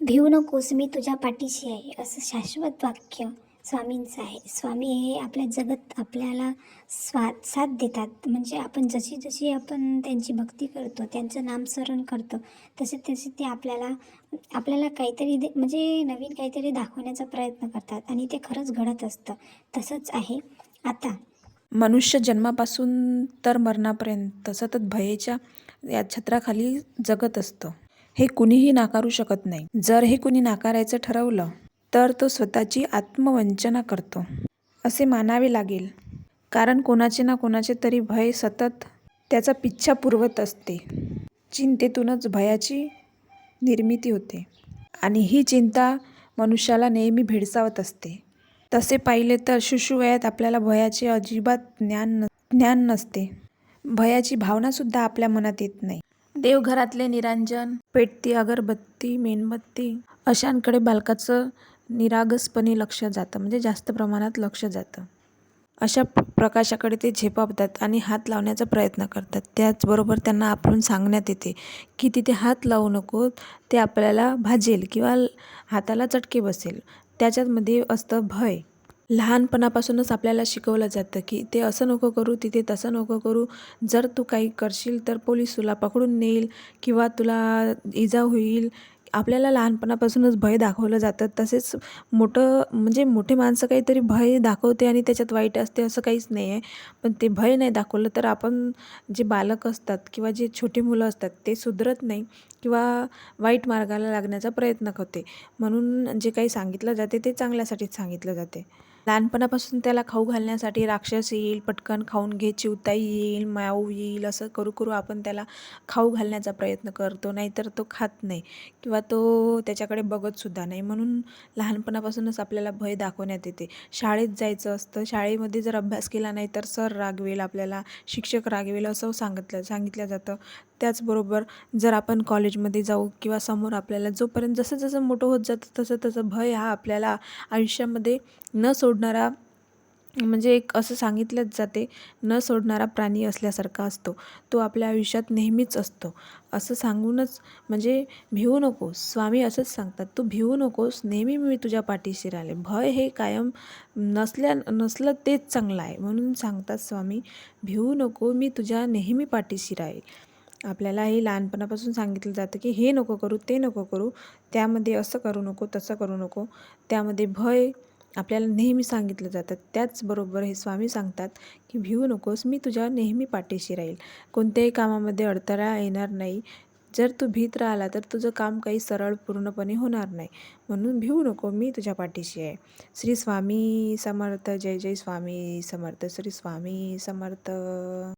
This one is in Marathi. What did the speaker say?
भिवू नकोस, मी तुझ्या पाठीशी आहे, असं शाश्वत वाक्य स्वामींचं आहे. स्वामी हे आपल्या जगत आपल्याला साथ देतात. म्हणजे आपण जशी जशी आपण त्यांची भक्ती करतो, त्यांचं नामस्मरण करतो, तसे तसे ते आपल्याला आपल्याला काहीतरी म्हणजे नवीन काहीतरी दाखवण्याचा प्रयत्न करतात आणि ते खरंच घडत असतं. तसंच आहे आता. मनुष्य जन्मापासून तर मरणापर्यंत सतत भयेच्या या छत्राखाली जगत असतं. हे कुणीही नाकारू शकत नाही. जर हे कुणी नाकारायचं ठरवलं तर तो स्वतःची आत्मवंचना करतो असे मानावे लागेल. कारण कोणाचे ना कोणाचे तरी भय सतत त्याचा पिच्छा पुरवत असते. चिंतेतूनच भयाची निर्मिती होते आणि ही चिंता मनुष्याला नेहमी भेडसावत असते. तसे पाहिले तर शिशुवयात आपल्याला भयाचे अजिबात ज्ञान नसते. भयाची भावनासुद्धा आपल्या मनात येत नाही. देवघरातले निरांजन, पेटती अगरबत्ती, मेणबत्ती अशांकडे बालकाचं निरागसपणे लक्ष जातं, म्हणजे जास्त प्रमाणात लक्ष जातं. अशा प्रकाशाकडे ते झेपावतात आणि हात लावण्याचा प्रयत्न करतात. त्याचबरोबर त्यांना आपण सांगण्यात येते की तिथे हात लावू नको, ते आपल्याला भाजेल किंवा हाताला चटके बसेल. त्याच्यामध्ये असतं भय. लहानपणापासूनच आपल्याला शिकवलं जातं की ते असं नको करू, तिथे तसं नको करू. जर तू काही करशील तर पोलीस तुला पकडून नेईल किंवा तुला इजा होईल. आपल्याला लहानपणापासूनच भय दाखवलं जातं. तसेच म्हणजे मोठे माणसं काहीतरी भय दाखवते आणि त्याच्यात वाईट असते असं काहीच नाही आहे. पण ते भय नाही दाखवलं तर आपण जे बालक असतात किंवा जे छोटी मुलं असतात ते सुधरत नाही किंवा वाईट मार्गाला लागण्याचा प्रयत्न करते. म्हणून जे काही सांगितलं जाते ते चांगल्यासाठीच सांगितलं जाते. लहानपणापासून त्याला खाऊ घालण्यासाठी राक्षस येईल, पटकन खाऊन घे, चिवताई येईल, म्याऊ येईल, असं करू करू आपण त्याला खाऊ घालण्याचा प्रयत्न करतो. नाहीतर तो खात नाही किंवा तो त्याच्याकडे बघतसुद्धा नाही. म्हणून लहानपणापासूनच आपल्याला भय दाखवण्यात येते. शाळेत जायचं असतं, शाळेमध्ये जर अभ्यास केला नाही तर सर रागवेल आपल्याला, शिक्षक रागवेल असं सांगितलं जातं. त्याचबरोबर जर आपण कॉलेजमध्ये जाऊ किंवा समोर आपल्याला जोपर्यंत जसं जसं मोठं होत जातं तसं तसं भय हा आपल्याला आयुष्यामध्ये न सोडणारा, म्हणजे एक असं सांगितलंच जाते, न सोडणारा प्राणी असल्यासारखा असतो. तो आपल्या आयुष्यात नेहमीच असतो. असं सांगूनच म्हणजे भिवू नकोस, स्वामी असंच सांगतात, तू भिवू नकोस, नेहमी मी तुझ्या पाठीशी राहिले. भय हे कायम नसलं तेच चांगलं आहे. म्हणून सांगतात स्वामी, भिवू नको, मी तुझ्या नेहमी पाठीशी राहील. आपल्याला हे लहानपणापासून सांगितलं जातं की हे नको करू, ते नको करू, त्यामध्ये असं करू नको, तसं करू नको. त्यामध्ये भय आपल्याला नेहमी सांगितलं जातं. त्याचबरोबर हे स्वामी सांगतात की भिवू नकोस, मी तुझ्या नेहमी पाठीशी राहील. कोणत्याही कामामध्ये अडथळा येणार नाही. जर तू भीत राहिला तर तुझं काम काही सरळ पूर्णपणे होणार नाही. म्हणून भिवू नको, मी तुझ्या पाठीशी आहे. श्री स्वामी समर्थ. जय जय स्वामी समर्थ. श्री स्वामी समर्थ.